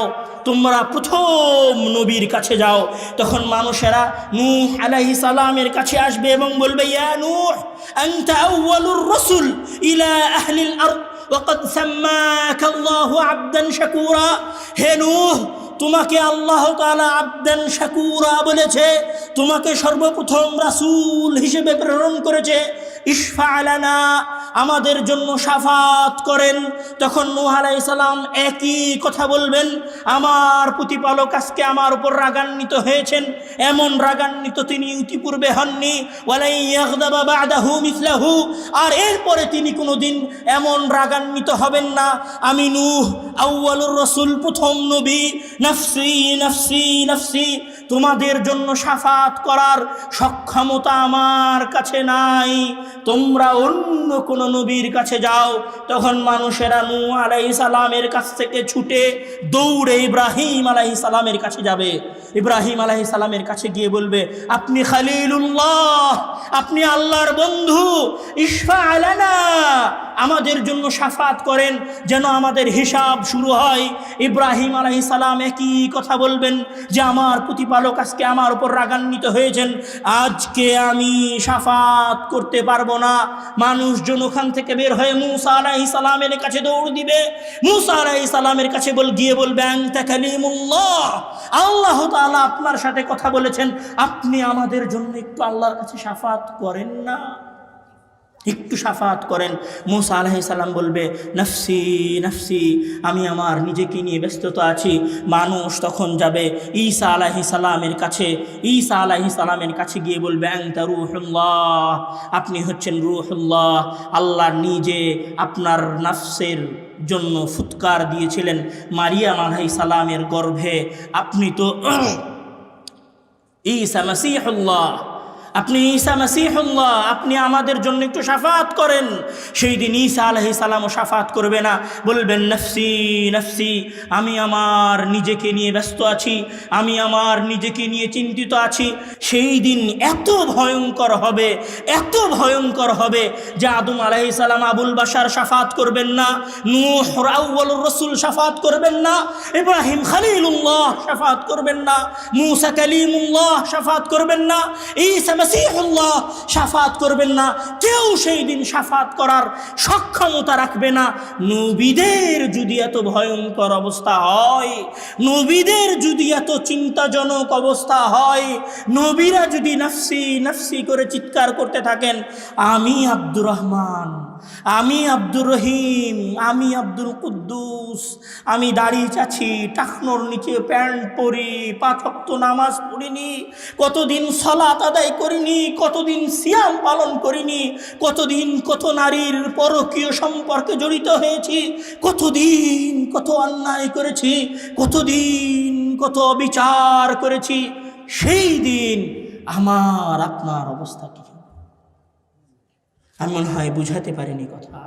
তোমরা প্রথম নবীর কাছে যাও। তখন মানুষেরা নূহ আলাইহিস সালামের কাছে আসবে এবং বলবে ইয়া নূহ আনতা আউয়ালুর রাসূল ইলা আহলিল আরদ ওয়া ক্বাদ সাম্মাকা আল্লাহু আবদান শাকুরা। হে নূহ, তোমাকে আল্লাহ তাআলা আবদান শাকুরা বলেছে, তোমাকে সর্বপ্রথম রাসূল হিসেবে প্রেরণ করেছে। ইশফা লানা, আমাদের জন্য শাফাত করেন। তখন নূহ আলাইহিস সালাম একই কথা বলবেন, আমার প্রতিপালক আজকে আমার উপর রাগান্বিত হয়েছেন, এমন রাগান্বিত তিনি ইতিপূর্বে হননি, ওয়ালাই ইয়াগদাবা বা'দাহু মিসলাহু, আর এরপরে তিনি কোনোদিন এমন রাগান্বিত হবেন না। আমি নূহ আউয়ালুর রাসূল, প্রথম নবী, নাফসি নাফসি নাফসি, তোমাদের জন্য শাফাত করার সক্ষমতা আমার কাছে নাই, তোমরা অন্য কোন নবীর কাছে যাও। তখন মানুষেরা নূহ আলাইহিস সালামের কাছ থেকে ছুটে দৌড়ে ইব্রাহিম আলাইহিস সালামের কাছে যাবে। ইব্রাহিম আলাইহিস সালামের কাছে গিয়ে বলবে, আপনি খলিলুল্লাহ, আপনি আল্লাহর বন্ধু, ইশফা আলানা, আমাদের জন্য শাফাত করেন যেন আমাদের হিসাব শুরু হয়। ইব্রাহিম আলাইহিস সালাম একই কথা বলবেন যে আমার প্রতিপালক আজকে আমার উপর রাগান্বিত হয়েছেন, আজকে আমি শাফাত করতে পারবো না। মানুষজন ওখান থেকে বের হয়ে মূসা আলাইহিস সালামের কাছে দৌড় দিবে। মূসা আলাইহিস সালামের কাছে গিয়ে বলবে, আনতা কালিমুল্লাহ, আল্লাহ তাআলা আপনার সাথে কথা বলেছেন, আপনি আমাদের জন্য একটু আল্লাহর কাছে শাফাত করেন না, একটু শাফাত করেন। মূসা আলাইহিস সালাম বলবে, নাফসি নাফসি, আমি আমার নিজেকে নিয়ে ব্যস্ততা আছি। মানুষ তখন যাবে ঈসা আলাইহিস সালামের কাছে। ঈসা আলাইহিস সালামের কাছে গিয়ে বলবে, আনতা রূহুল্লাহ, আপনি হচ্ছেন রূহুল্লাহ, আল্লাহ নিজে আপনার নাফসের জন্য ফুৎকার দিয়েছিলেন মারিয়াম আলাইহিস সালামের গর্ভে। আপনি তো ঈসা মাসীহুল্লাহ, আপনি ঈসা মাসীহুল্লাহ, আপনি আমাদের জন্য একটু শাফাত করেন। সেই দিন ঈসা আলাইহিস সালামও শাফাত করবে না, বলবেন নাফসি নাফসি, আমি আমার নিজেকে নিয়ে ব্যস্ত আছি, আমি আমার নিজেকে নিয়ে চিন্তিত আছি। সেই দিন এত ভয়ঙ্কর হবে, এত ভয়ঙ্কর হবে যে আদম আলাইহিস সালাম আবুল বাশার শাফাত করবেন না, নূহ আউয়ালুর রাসূল শাফাত করবেন না, ইব্রাহিম খলিলুল্লাহ শাফাত করবেন না, মূসা কালিমুল্লাহ শাফাত করবেন না, ঈসা মাসীহুল্লাহ শাফাত করবেন না। কেউ সেই দিন শাফাত করার সক্ষমতা রাখবে না। নবীদের যদি এত ভয়ঙ্কর অবস্থা হয়, নবীদের যদি এত চিন্তাজনক অবস্থা হয়, নবীরা যদি নাফসি নাফসি করে চিৎকার করতে থাকেন, আমি আব্দুর রহমান, আমি আব্দুর রহিম, আমি আব্দুল কুদ্দুস, আমি দাড়ি চাচ্ছি, টাকনোর নিচে প্যান্ট পরি, 5 ওয়াক্ত নামাজ পড়িনি, কতদিন সালাত আদায় করিনি, কতদিন সিয়াম পালন করিনি, কতদিন কত নারীর পরকীয় সম্পর্কে জড়িত হয়েছি, কতদিন কত অন্যায় করেছি, কতদিন কত বিচার করেছি, সেই দিন আমার আপনার অবস্থা কি? আমি মনে হয় বুঝাতে পারিনি কথা,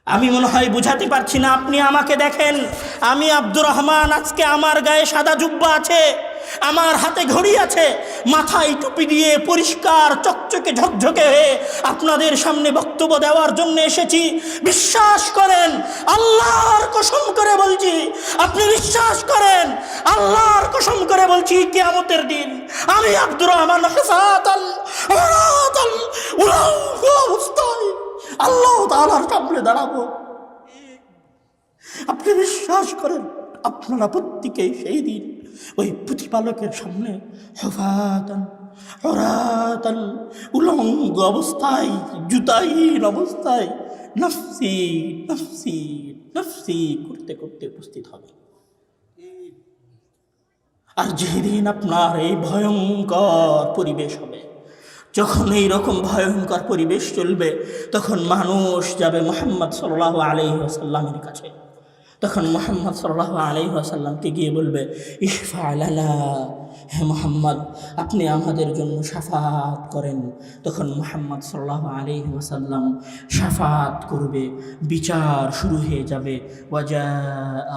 আমি মনে হয় বুঝাতে পারছি না। আপনি আমাকে দেখেন, আমি আব্দুর রহমান, আজকে আমার গায়ে সাদা জুব্বা আছে, আমার হাতে ঘড়ি আছে, মাথায় টুপি দিয়ে পরিষ্কার চকচকে ঝকঝকে হয়ে আপনাদের সামনে বক্তব্য দেওয়ার জন্য এসেছি। বিশ্বাস করেন, আল্লাহর কসম করে বলছি, আপনি বিশ্বাস করেন, আল্লাহর কসম করে বলছি, কিয়ামতের দিন আমি আব্দুর রহমান হিফাতাল উরাতাল উলঙ্গ অবস্থায় আল্লাহ তাআলার সামনে দাঁড়াবো। আপনি বিশ্বাস করেন, আপনারা প্রত্যেকেই সেই দিন ওই প্রতিপালকের সামনে হুফাতান উরাতান উলঙ্গ অবস্থায়, জুতাহীন অবস্থায় নাফসি নাফসি নাফসি করতে করতে উপস্থিত হবে। আর যেদিন আপনার এই ভয়ঙ্কর পরিবেশ হবে, যখন এইরকম ভয়ঙ্কর পরিবেশ চলবে, তখন মানুষ যাবে মুহাম্মদ সাল্লাল্লাহু আলাইহি ওয়াসাল্লামের কাছে। তখন মুহাম্মদ সাল্লাল্লাহু আলাইহি ওয়াসাল্লামকে গিয়ে বলবে, ইশফা লানা, হে মুহাম্মদ, আপনি আমাদের জন্য শাফাত করেন। তখন মুহাম্মদ সাল্লাল্লাহু আলাইহি ওয়াসাল্লাম শাফাত করবে, বিচার শুরু হয়ে যাবে। ওয়াজা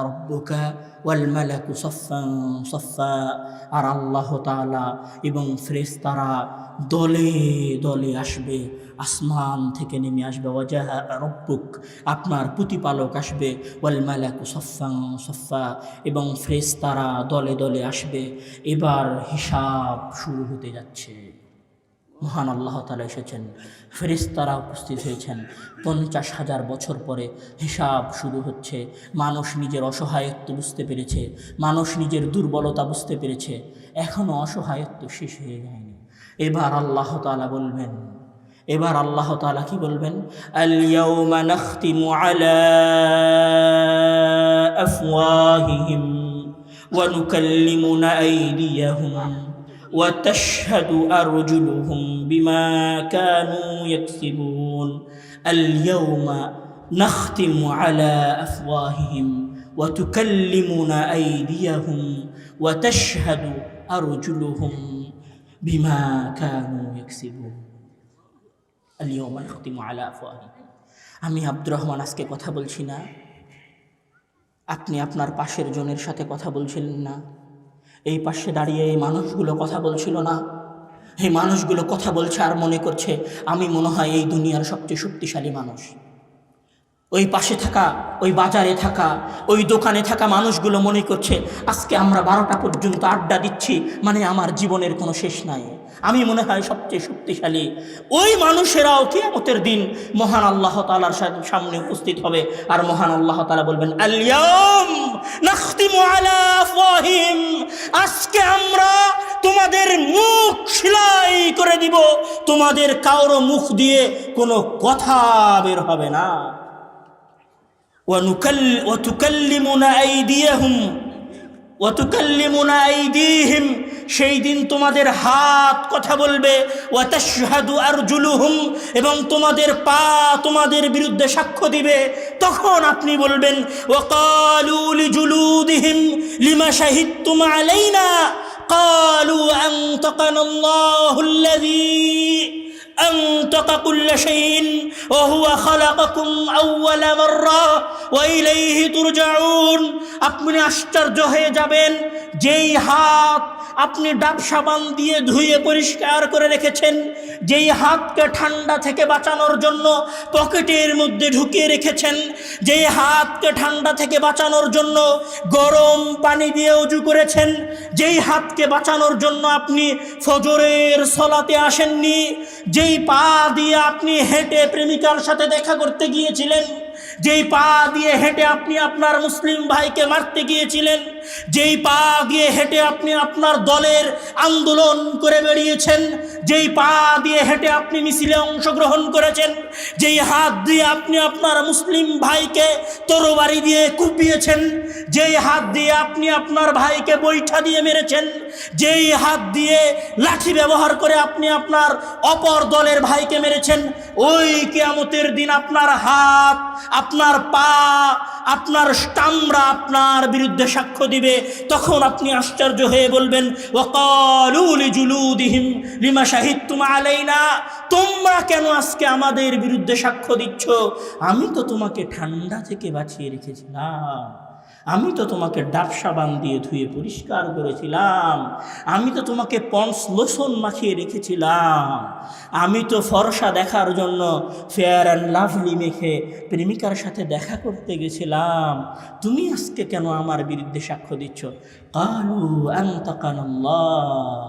রাব্বুকা ওয়াল মালাকু সাফফান সাফফা, আর আল্লাহ তাআলা এবং ফেরেশতারা দলে দলে আসবে, আসমান থেকে নেমে আসবে। ওয়াজা রাব্বুক, আপনার প্রতিপালক আসবে, ওয়াল মালাকু সাফফান সাফফা, এবং ফেরেশতারা দলে দলে আসবে। এবার হিসাব শুরু হতে যাচ্ছে। মহান আল্লাহ তাআলা এসেছেন, ফেরেশতারা উপস্থিত হয়েছেন। 50,000 বছর পরে হিসাব শুরু হচ্ছে। মানুষ নিজের অসহায়ত্ব বুঝতে পেরেছে, মানুষ নিজের দুর্বলতা বুঝতে পেরেছে, এখনও অসহায়ত্ব শেষ হয়ে যায়নি। এবার আল্লাহ তাআলা বলবেন, এবার আল্লাহ তাআলা কি বলবেন? আল ইয়াউমা নাখতিমু আলা আফওয়াহিহিম ওয়া নুকাল্লিমুনা আইদিয়াহুম ওয়া তাশহাদু আরজুলুহুম বিমা কানু ইয়াকসিবুন। আল ইয়াউমা নাখতিমু আলা আফওয়াহিহিম ওয়া তুকাল্লিমুনা আইদিয়াহুম ওয়া তাশহাদু আরজুলুহুম বিমা কানু ইয়াকসিবুন। আল-ইয়াওমা নাখতিমু আলা আফওয়াহিহিম। আমি আব্দুর রহমান আজকে কথা বলছি না, আপনি আপনার পাশের জনের সাথে কথা বলছিলেন না, এই পাশে দাঁড়িয়ে এই মানুষগুলো কথা বলছিল না, এই মানুষগুলো কথা বলছে আর মনে করছে আমি মনে হয় এই দুনিয়ার সবচেয়ে শক্তিশালী মানুষ। ওই পাশে থাকা, ওই বাজারে থাকা, ওই দোকানে থাকা মানুষগুলো মনে করছে আজকে আমরা 12টা পর্যন্ত আড্ডা দিচ্ছি, মানে আমার জীবনের কোনো শেষ নাই, আমি মনে হয় সবচেয়ে শক্তিশালী। ওই মানুষেরাও কিয়ামতের দিন মহান আল্লাহ তাআলার সামনে উপস্থিত হবে, আর মহান আল্লাহ তাআলা বলবেন আল ইয়াউম নাখতিমু আলা আফওয়াহিম, আজকে আমরা তোমাদের মুখ সেলাই করে দিব, তোমাদের কারো মুখ দিয়ে কোনো কথা বের হবে না। ওয়া তুকাল্লিমুনা আইদিহিম, সেই দিন তোমাদের হাত কথা বলবে। ওয়া তাশহাদু আরজুলুহুম, এবং তোমাদের পা তোমাদের বিরুদ্ধে সাক্ষ্য দিবে। তখন আপনি বলবেন ওয়া ক্বালু লিজুলুদিহিম লিমা শাহিদতুম আলাইনা ক্বালু আনতাকানাল্লাহুল্লাযী أنطق كل شيء وهو خلقكم أول مرة وإليه ترجعون। আপনি আশ্চর্য হয়ে যাবেন, যেই হাত আপনি ডাব সাবান দিয়ে ধুয়ে পরিষ্কার করে রেখেছেন, যেই হাতকে ঠান্ডা থেকে বাঁচানোর জন্য পকেটের মধ্যে ঢুকিয়ে রেখেছেন, যেই হাতকে ঠান্ডা থেকে বাঁচানোর জন্য গরম পানি দিয়ে ওযু করেছেন, যেই হাতকে বাঁচানোর জন্য আপনি ফজরের সালাতে আসেননি, যেই পা দিয়ে আপনি হেঁটে প্রেমিকার সাথে দেখা করতে গিয়েছিলেন, যেই পা দিয়ে হেঁটে আপনি আপনার মুসলিম ভাইকে মারতে গিয়েছিলেন, যেই পা দিয়ে হেঁটে আপনি আপনার দলের আন্দোলন করে বেরিয়েছেন, যেই পা দিয়ে হেঁটে আপনি মিছিলে অংশগ্রহণ করেছেন, যেই হাত দিয়ে আপনি আপনার মুসলিম ভাইকে তরবারি দিয়ে কুপিয়েছেন, যেই হাত দিয়ে আপনি আপনার ভাইকে বৈঠা দিয়ে মেরেছেন, যেই হাত দিয়ে লাঠি ব্যবহার করে আপনি আপনার অপর দলের ভাইকে মেরেছেন, ওই কিয়ামতের দিন আপনার হাত, আপনার পা, আপনার চামড়া আপনার বিরুদ্ধে সাক্ষ্য দিবে। তখন আপনি আশ্চর্য হয়ে বলবেন ওয়া ক্বালু লিজুলুদিহিম লিমা শাহিদতুম আলাইনা, তোমরা কেন আজকে আমাদের বিরুদ্ধে সাক্ষ্য দিচ্ছ? আমি তো তোমাকে ঠান্ডা থেকে বাঁচিয়ে রেখেছিলাম, আমি তো তোমাকে ডাব সাবান দিয়ে ধুয়ে পরিষ্কার করেছিলাম, আমি তো তোমাকে পন্স লোশন মাখিয়ে রেখেছিলাম, আমি তো ফর্সা দেখার জন্য ফেয়ার অ্যান্ড লাভলি মেখে প্রেমিকার সাথে দেখা করতে গেছিলাম, তুমি আজকে কেন আমার বিরুদ্ধে সাক্ষ্য দিচ্ছ? ক্বালু আনতাকানাল্লাহ,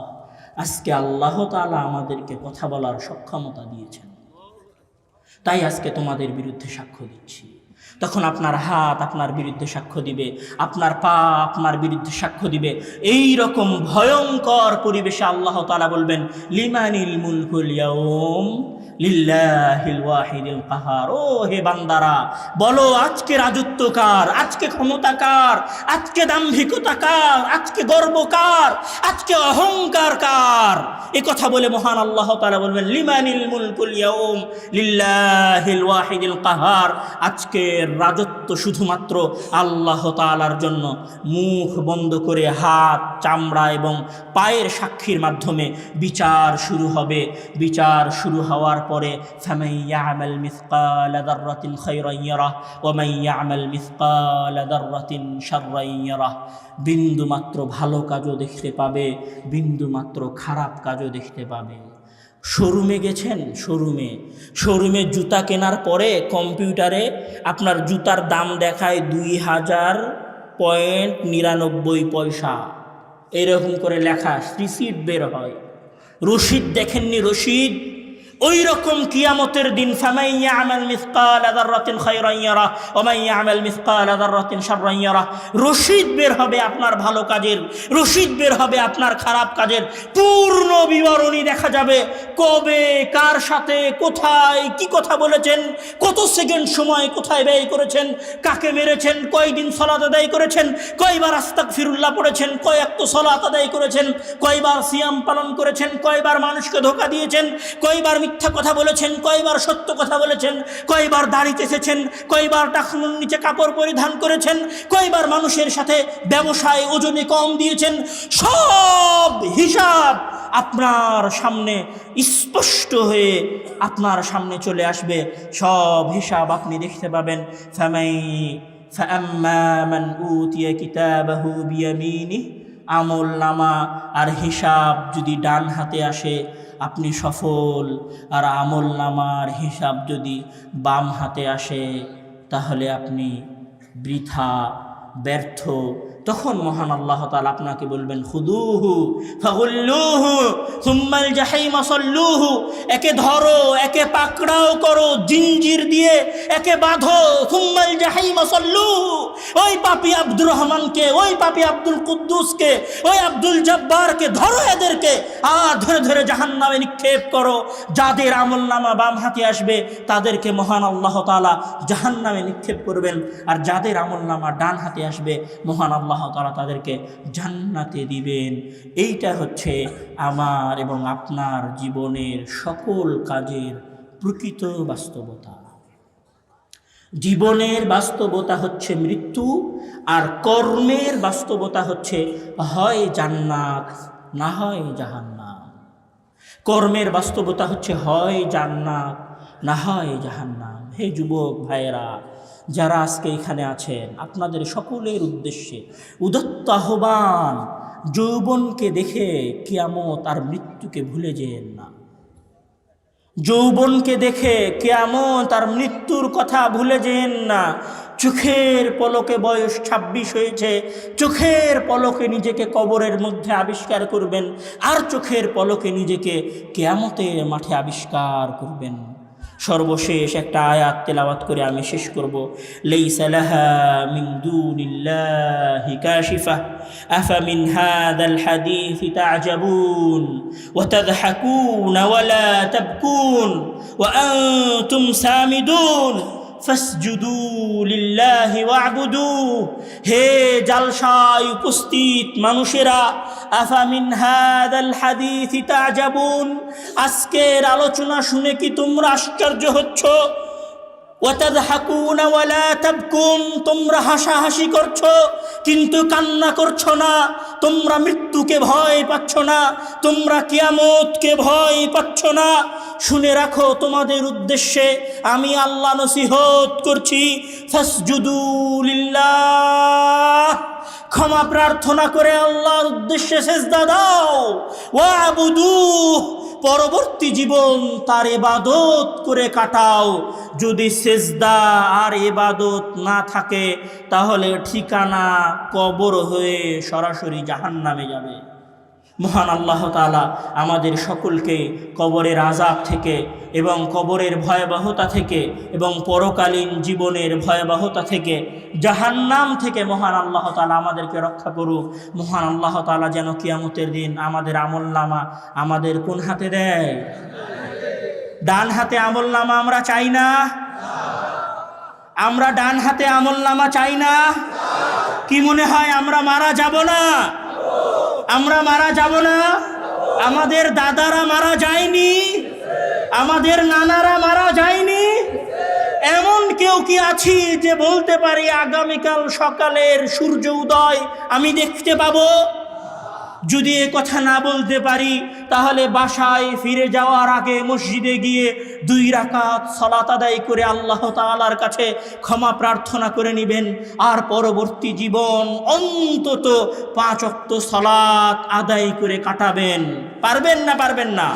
আজকে আল্লাহ তাআলা আমাদেরকে কথা বলার সক্ষমতা দিয়েছেন, তাই আজকে তোমাদের বিরুদ্ধে সাক্ষ্য দিচ্ছি। তখন আপনার হাত আপনার বিরুদ্ধে সাক্ষ্য দিবে, আপনার পা আপনার বিরুদ্ধে সাক্ষ্য দিবে। এই রকম ভয়ঙ্কর পরিবেশে আল্লাহ তাআলা বলবেন লিমানিল মুলকুল ইয়াউম লিল্লাহিল ওয়াহিদিল কাহার। ও হে বান্দারা, বলো আজকে রাজত্ব কার, আজকে ক্ষমতা কার, আজকে দাম্ভিকতা কার, আজকে গর্ব কার, আজকে অহংকার কার? এই কথা বলে মহান আল্লাহ তাআলা বলবেন লিমানিল মুলকুল ইয়াউম লিল্লাহিল ওয়াহিদিল কাহার, আজকে রাজত্ব শুধুমাত্র আল্লাহ তাআলার জন্য। মুখ বন্ধ করে হাত, চামড়া এবং পায়ের সাক্ষীর মাধ্যমে বিচার শুরু হবে। বিচার শুরু হওয়ার পরে ফামান ইয়ামাল মিসকালা যাররাতিন খায়রান ইয়ারাহ ওয়া মান ইয়ামাল মিসকালা যাররাতিন শাররান ইয়ারাহ। বিন্দু মাত্র ভালো কাজও দেখতে পাবে, বিন্দু মাত্র খারাপ কাজও দেখতে পাবে। শোরুমে গেছেন, শোরুমে জুতা কেনার পরে কম্পিউটারে আপনার জুতার দাম দেখায় 2000.99 এরকম করে লেখা, রিসিট বের হয়, রসিদ দেখেননি? রসিদ ওই রকম কিয়ামতের দিন ফামান ইয়ামাল মিসকালা যাররাতিন খায়রান ইয়ারাহ ওয়া মান ইয়ামাল মিসকালা যাররাতিন শাররান ইয়ারাহ। রসিদ বের হবে আপনার ভালো কাজের, রসিদ বের হবে আপনার খারাপ কাজের, পূর্ণ বিবরণী দেখা যাবে। কবে কার সাথে কোথায় কি কথা বলেছেন, কত সেকেন্ড সময় কোথায় ব্যয় করেছেন, কাকে মেরেছেন, কয়দিন সালাত আদায় করেছেন, কয়বার আস্তাগফিরুল্লাহ পড়েছেন, কয় ওয়াক্ত সালাত আদায় করেছেন, কয়বার সিয়াম পালন করেছেন, কয়বার মানুষকে ধোঁকা দিয়েছেন, কয়বার মিথ্যা কথা বলেছেন, কয়বার সত্য কথা বলেছেন, কয়বার দাড়ি চেঁচেছেন, কয়বার টাকনুর নিচে কাপড় পরিধান করেছেন, কয়বার মানুষের সাথে ব্যবসায় ওজনে কম দিয়েছেন। সব হিসাব আপনার সামনে স্পষ্ট হয়ে আপনার সামনে চলে আসবে, সব হিসাব আপনি দেখতে পাবেন। فأما من أوتي كتابه بيمينه, আমল নামা আর হিসাব যদি ডান হাতে আসে আপনি সফল, আর আমল নামার হিসাব যদি বাম হাতে আসে তাহলে আপনি বৃথা, ব্যর্থ। তখন মহান আল্লাহ তাআলা আপনাকে বলবেন খুদুহু ফাগুল্লুহু সুম্মাল জাহিমা সাল্লুহু, একে ধরো, একে পাকড়াও করো জিঞ্জির দিয়ে, একে বাঁধো, সুম্মাল জাহিমা সাল্লুহু। ওই পাপী আব্দুর রহমানকে, ওই পাপী আব্দুল কুদ্দুসকে, ওই আব্দুল জব্বারকে ধরো, এদেরকে আর ধরে ধরে জাহান্নামে নিক্ষেপ করো। যাদের আমলনামা বাম হাতে আসবে তাদেরকে মহান আল্লাহ তাআলা জাহান্নামে নিক্ষেপ করবেন, আর যাদের আমলনামা ডান হাতে আসবে মহান আল্লাহ তাআলা তাদেরকে জান্নাতে দিবেন। এইটা হচ্ছে আমার এবং আপনার জীবনের সকল কাজের প্রকৃত বাস্তবতা। জীবনের বাস্তবতা হচ্ছে মৃত্যু, আর কর্মের বাস্তবতা হচ্ছে হয় জান্নাত না হয় জাহান্নাম। কর্মের বাস্তবতা হচ্ছে হয় জান্নাত না হয় জাহান্নাম। হে যুবক ভাইয়েরা, যারা আজকে এখানে আছেন, আপনাদের সকলের উদ্দেশ্যে উদাত্ত আহ্বান, যৌবনকে দেখে কিয়ামত আর মৃত্যুকে ভুলে যেন না। যৌবনকে দেখে কিয়ামত আর মৃত্যুর কথা ভুলে যেন না। চোখের পলকে বয়স 26 হয়েছে, চোখের পলকে নিজেকে কবরের মধ্যে আবিষ্কার করবেন, আর চোখের পলকে নিজেকে কিয়ামতের মাঠে আবিষ্কার করবেন। সর্বশেষ একটা আয়াত তেলাওয়াত করে আমি শেষ করব। লাইসা লাহা মিন দুনিল্লাহি কাশিফা আফামিন হাযাল হাদীসি তা'জাবুন ওয়া তাদহাকুনা ওয়া লা তাবকুন ওয়া আনতুম সামিদুন ফাসজুদু লিল্লাহি ওয়া'বুদু। হে জালসায় উপস্থিত মানুষেরা, আফামিন হাযাল হাদীসি তা'জাবুন, আজকের আলোচনা শুনে কি তোমরা আশ্চর্য হচ্ছ? ওয়া তাদহাকুনা ওয়া লা তাবকুন, তোমরা হাসাহাসি করছো কিন্তু কান্না করছো না। তোমরা মৃত্যুকে ভয় পাচ্ছ না, তোমরা কিয়ামতকে ভয় পাচ্ছ না। শুনে রাখো, তোমাদের উদ্দেশ্যে আমি আল্লাহ নসিহত করছি, ফাসজুদু লিল্লাহ, ক্ষমা প্রার্থনা করে আল্লাহর উদ্দেশ্যে সেজদা দাও। ওয়া'বুদু, পরবর্তী জীবন তার ইবাদত করে কাটাও। যদি সেজদা আর ইবাদত না থাকে তাহলে ঠিকানা কবর হয়ে সরাসরি জাহান্নামে যাবে। মহান আল্লাহ তাআলা আমাদের সকলকে কবরের আযাব থেকে এবং কবরের ভয়াবহতা থেকে এবং পরকালীন জীবনের ভয়াবহতা থেকে, জাহান্নাম থেকে মহান আল্লাহ তাআলা আমাদেরকে রক্ষা করুক। মহান আল্লাহ তাআলা যেন কিয়ামতের দিন আমাদের আমলনামা আমাদের কোন হাতে দেয়? ডান হাতে আমলনামা আমরা চাই না? আমরা ডান হাতে আমলনামা চাই না? কি মনে হয় আমরা মারা যাব না? আমরা মারা যাব না? আমাদের দাদারা মারা যায়নি? আমাদের নানারা মারা যায়নি? এমন কেউ কি আছি যে বলতে পারি আগামীকাল সকালের সূর্য উদয় আমি দেখতে পাবো? যদি এ কথা না বলতে পারি তাহলে বাসায় ফিরে যাওয়ার আগে মসজিদে গিয়ে 2 রাকাত সালাত আদায় করে আল্লাহ তাআলার কাছে ক্ষমা প্রার্থনা করে নেবেন, আর পরবর্তী জীবন অন্তত 5 ওয়াক্ত সালাত আদায় করে কাটাবেন। পারবেন না? পারবেন না?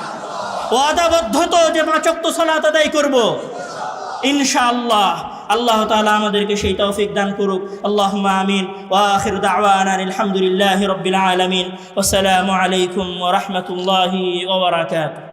ওয়াদাবদ্ধ তো যে 5 ওয়াক্ত সালাত আদায় করব ইনশাআল্লাহ। আল্লাহ তাআলা আমাদেরকে সেই তৌফিক দান করুক। আল্লাহুম্মা আমিন। ওয়া আখিরু দাওয়ানা আলহামদুলিল্লাহি রাব্বিল আলামিন। ওয়াসসালামু আলাইকুম ওয়া রাহমাতুল্লাহি ওয়া বারাকাতুহু।